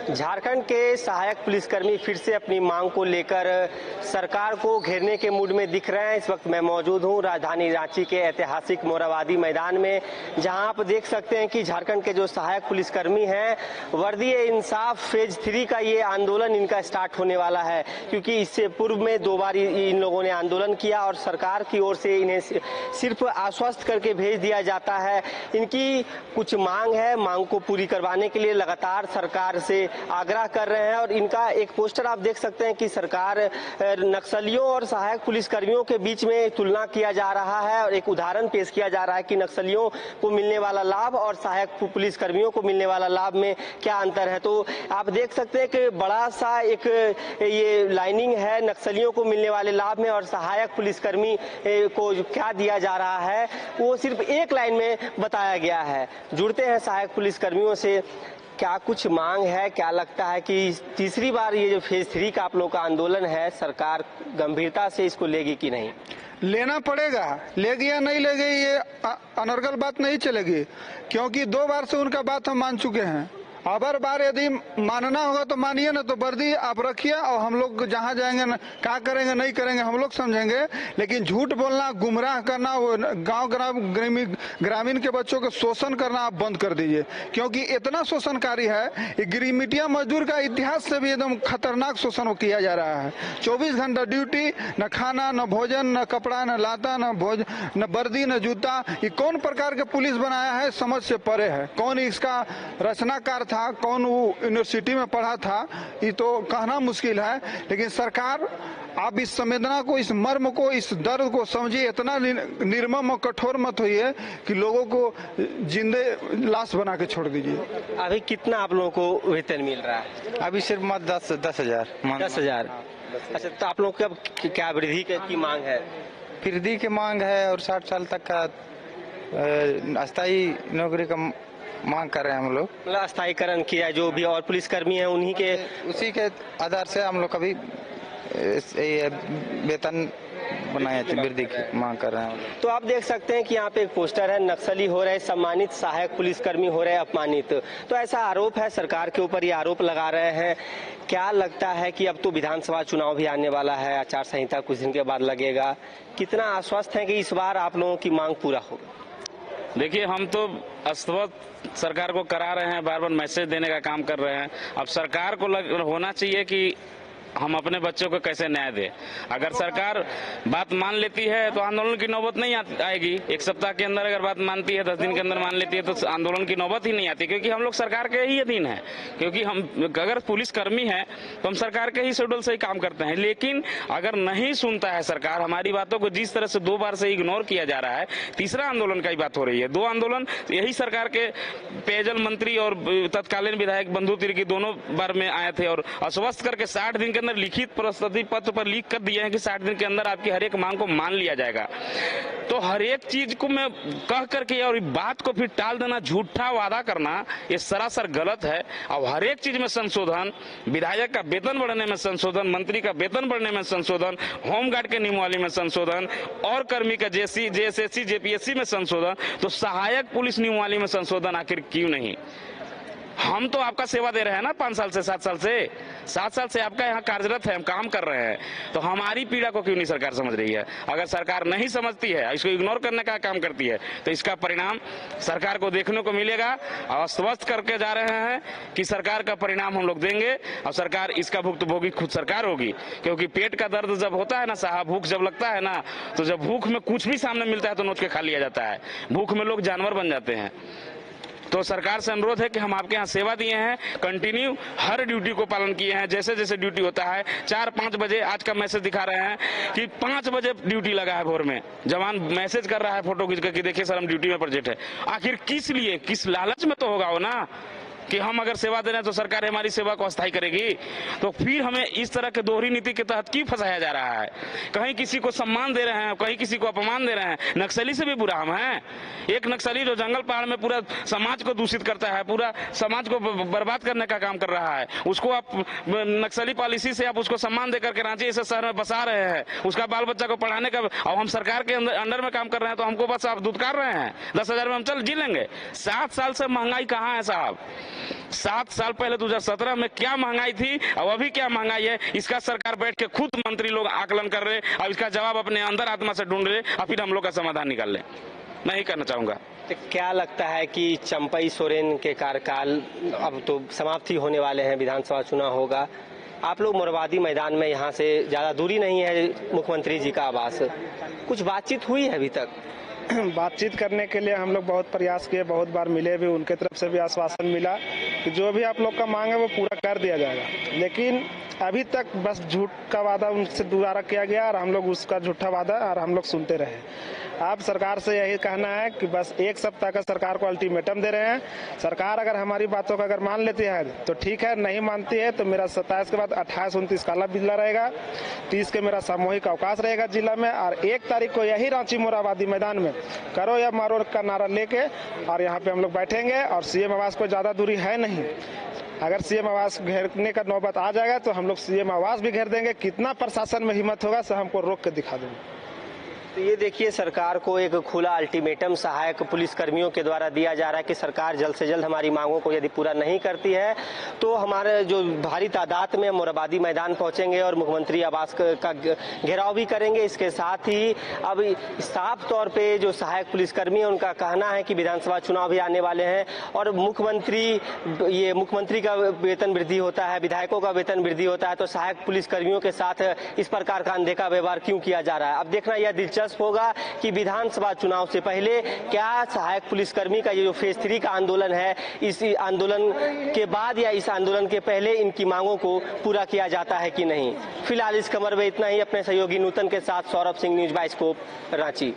झारखंड के सहायक पुलिसकर्मी फिर से अपनी मांग को लेकर सरकार को घेरने के मूड में दिख रहे हैं। इस वक्त मैं मौजूद हूं राजधानी रांची के ऐतिहासिक मोरहाबादी मैदान में, जहां आप देख सकते हैं कि झारखंड के जो सहायक पुलिसकर्मी हैं, वर्दी-ए-इंसाफ फेज 3 का ये आंदोलन इनका स्टार्ट होने वाला है। क्योंकि इससे पूर्व में 2 बार इन लोगों ने आंदोलन किया और सरकार की ओर से इन्हें सिर्फ आश्वस्त करके भेज दिया जाता है। इनकी कुछ मांग है, मांग को पूरी करवाने के लिए लगातार सरकार से आग्रह कर रहे हैं। और इनका एक पोस्टर आप देख सकते हैं कि सरकार नक्सलियों और सहायक पुलिसकर्मियों के बीच में तुलना किया जा रहा है और एक उदाहरण पेश किया जा रहा है कि नक्सलियों को मिलने वाला लाभ और सहायक पुलिसकर्मियों को मिलने वाला लाभ में क्या अंतर है। तो आप देख सकते हैं कि बड़ा सा एक ये लाइनिंग है नक्सलियों को मिलने वाले लाभ में और सहायक पुलिसकर्मी को क्या दिया जा रहा है वो सिर्फ एक लाइन में बताया गया है। जुड़ते हैं सहायक पुलिसकर्मियों से, क्या कुछ मांग है, क्या लगता है कि तीसरी बार ये जो फेज 3 का आप लोग का आंदोलन है, सरकार गंभीरता से इसको लेगी कि नहीं? लेना पड़ेगा, लेगी या नहीं लेगी ये अनर्गल बात नहीं चलेगी, क्योंकि 2 बार से उनका बात हम मान चुके हैं। अब बार यदि मानना होगा तो मानिए, ना तो वर्दी आप रखिए और हम लोग जहाँ जाएंगे ना क्या करेंगे नहीं करेंगे हम लोग समझेंगे। लेकिन झूठ बोलना, गुमराह करना, वो गांव ग्रामीण के बच्चों को शोषण करना आप बंद कर दीजिए, क्योंकि इतना शोषणकारी है। गिरिमिटिया मजदूर का इतिहास से भी एकदम खतरनाक शोषण किया जा रहा है। 24 घंटा ड्यूटी, न खाना, न भोजन, न कपड़ा, न लाता, न वर्दी, न जूता। ये कौन प्रकार के पुलिस बनाया है, समझ से परे है। कौन इसका रचनाकार था, कौन वो यूनिवर्सिटी में पढ़ा था, ये तो कहना मुश्किल है। लेकिन सरकार आप इस संवेदना को, इस मर्म को, इस दर्द को समझिए। इतना निर्मम और कठोर मत होइए कि लोगों को जिंदे लाश बना के छोड़ दीजिए। अभी कितना आप लोगों को वेतन मिल रहा है? अभी सिर्फ 10,000। 10,000। अच्छा, तो आप लोग का क्या वृद्धि की मांग है? वृद्धि की मांग है और 60 साल तक का अस्थायी नौकरी का मांग कर रहे हैं हम लोग। मतलब स्थायीकरण किया, जो भी और पुलिसकर्मी हैं उन्हीं के उसी के आधार से हम लोग कभी वेतन बनाए, वृद्धि की मांग कर रहे हैं। तो आप देख सकते हैं कि यहाँ पे एक पोस्टर है, नक्सली हो रहे सम्मानित, सहायक पुलिसकर्मी हो रहे अपमानित। तो ऐसा आरोप है, सरकार के ऊपर ये आरोप लगा रहे हैं। क्या लगता है कि अब तो विधानसभा चुनाव भी आने वाला है, आचार संहिता कुछ दिन के बाद लगेगा, कितना आश्वस्त है कि इस बार आप लोगों की मांग पूरा होगा? देखिए, हम तो आश्वस्त सरकार को करा रहे हैं, बार बार मैसेज देने का काम कर रहे हैं। अब सरकार को होना चाहिए कि हम अपने बच्चों को कैसे न्याय दें। अगर सरकार बात मान लेती है तो आंदोलन की नौबत नहीं आएगी। 1 सप्ताह के अंदर अगर बात मानती है, 10 दिन के अंदर मान लेती है, तो आंदोलन की नौबत ही नहीं आती, क्योंकि हम लोग सरकार के ही अधीन है। क्योंकि हम अगर पुलिसकर्मी है तो हम सरकार के ही शेड्यूल से ही काम करते हैं। लेकिन अगर नहीं सुनता है सरकार हमारी बातों को, जिस तरह से 2 बार से इग्नोर किया जा रहा है, तीसरा आंदोलन की बात हो रही है। 2 आंदोलन यही सरकार के पेयजल मंत्री और तत्कालीन विधायक बंधु तिर्की दोनों बार में आए थे और आश्वस्त करके 60 दिन के अंदर लिखित प्रस्तुति पत्र पर लिख कर दिए हैं कि 60 दिन के अंदर आपकी हर एक मांग को मान लिया जाएगा। तो हर एक चीज को मैं कह करके और बात को फिर टाल देना, झूठा वादा करना, ये सरासर गलत है। और हर एक चीज में संशोधन, विधायक का वेतन बढ़ने में संशोधन, मंत्री का वेतन बढ़ने में संशोधन, होमगार्ड के नियमावली में संशोधन और कर्मी का जेएसएससी जेपीएससी में संशोधन, तो सहायक पुलिस नियमावली में संशोधन आखिर क्यों नहीं? हम तो आपका सेवा दे रहे हैं ना 5 साल से, 7 साल से, 7 साल से आपका यहाँ कार्यरत है, हम काम कर रहे हैं। तो हमारी पीड़ा को क्यों नहीं सरकार समझ रही है? अगर सरकार नहीं समझती है, इसको इग्नोर करने का काम करती है, तो इसका परिणाम सरकार को देखने को मिलेगा। आश्वस्त करके जा रहे हैं कि सरकार का परिणाम हम लोग देंगे और सरकार इसका भुक्तभोगी खुद सरकार होगी। क्योंकि पेट का दर्द जब होता है ना साहब, भूख जब लगता है ना, तो जब भूख में कुछ भी सामने मिलता है तो नोच के खा लिया जाता है। भूख में लोग जानवर बन जाते हैं। तो सरकार से अनुरोध है कि हम आपके यहाँ सेवा दिए हैं, कंटिन्यू हर ड्यूटी को पालन किए हैं। जैसे जैसे ड्यूटी होता है 4-5 बजे, आज का मैसेज दिखा रहे हैं कि 5 बजे ड्यूटी लगा है भोर में। जवान मैसेज कर रहा है फोटो खींच कर कि देखिए सर हम ड्यूटी में प्रेजेंट है। आखिर किस लिए, किस लालच में तो होगा वो ना कि हम अगर सेवा दे रहे हैं तो सरकार हमारी सेवा को अस्थायी करेगी। तो फिर हमें इस तरह के दोहरी नीति के तहत क्यों फंसाया जा रहा है? कहीं किसी को सम्मान दे रहे हैं, कहीं किसी को अपमान दे रहे हैं। नक्सली से भी बुरा हम हैं। एक नक्सली जो जंगल पहाड़ में पूरा समाज को दूषित करता है, पूरा समाज को बर्बाद करने का काम कर रहा है, उसको आप नक्सली पॉलिसी से आप उसको सम्मान देकर के रांची ऐसे शहर में बसा रहे हैं, उसका बाल बच्चा को पढ़ाने का, और हम सरकार के अंडर में काम कर रहे हैं तो हमको बस आप दुत्कार रहे हैं। 10,000 में हम चल जी लेंगे? 7 साल से महंगाई कहाँ है साहब? 7 साल पहले 2017 में क्या महंगाई थी और अभी क्या महंगाई है, इसका सरकार बैठ के खुद मंत्री लोग आकलन कर रहे और इसका जवाब अपने अंदर आत्मा से ढूंढ रहे और फिर हम लोग का समाधान निकाल ले। मैं ही करना चाहूंगा। तो क्या लगता है कि चंपई सोरेन के कार्यकाल अब तो समाप्ति होने वाले हैं, विधानसभा चुनाव होगा, आप लोग मोरवादी मैदान में यहाँ से ज्यादा दूरी नहीं है मुख्यमंत्री जी का आवास, कुछ बातचीत हुई है अभी तक? बातचीत करने के लिए हम लोग बहुत प्रयास किए, बहुत बार मिले भी, उनके तरफ से भी आश्वासन मिला कि जो भी आप लोग का मांग है वो पूरा कर दिया जाएगा, लेकिन अभी तक बस झूठ का वादा उनसे दोबारा किया गया और हम लोग उसका झूठा वादा और हम लोग सुनते रहे। अब सरकार से यही कहना है कि बस 1 सप्ताह का सरकार को अल्टीमेटम दे रहे हैं। सरकार अगर हमारी बातों का अगर मान लेती है तो ठीक है, नहीं मानती है तो मेरा 27 के बाद 28-29 काला बिजला रहेगा, 30 के मेरा सामूहिक अवकाश रहेगा जिला में, और 1 तारीख को यही रांची मोरवादी मैदान में करो या मारो का नारा लेके और यहाँ पे हम लोग बैठेंगे। और सीएम आवास को ज्यादा दूरी है नहीं, अगर सीएम आवास घेरने का नौबत आ जाएगा तो हम लोग सीएम आवास भी घेर देंगे। कितना प्रशासन में हिम्मत होगा सब हमको रोक के दिखा देंगे। तो ये देखिए, सरकार को एक खुला अल्टीमेटम सहायक पुलिस कर्मियों के द्वारा दिया जा रहा है कि सरकार जल्द से जल्द हमारी मांगों को यदि पूरा नहीं करती है तो हमारे जो भारी तादाद में मोरवादी मैदान पहुंचेंगे और मुख्यमंत्री आवास का घेराव भी करेंगे। इसके साथ ही अब साफ तौर पे जो सहायक पुलिसकर्मी है उनका कहना है कि विधानसभा चुनाव भी आने वाले हैं और मुख्यमंत्री का वेतन वृद्धि होता है, विधायकों का वेतन वृद्धि होता है, तो सहायक पुलिसकर्मियों के साथ इस प्रकार का अनदेखा व्यवहार क्यों किया जा रहा है? अब देखना यह दिलचस्प होगा कि विधानसभा चुनाव से पहले क्या सहायक पुलिसकर्मी का ये जो फेज 3 का आंदोलन है, इस आंदोलन के बाद या इस आंदोलन के पहले इनकी मांगों को पूरा किया जाता है कि नहीं। फिलहाल इस खबर में इतना ही। अपने सहयोगी नूतन के साथ सौरभ सिंह, न्यूज़ बाइस्कोप, रांची।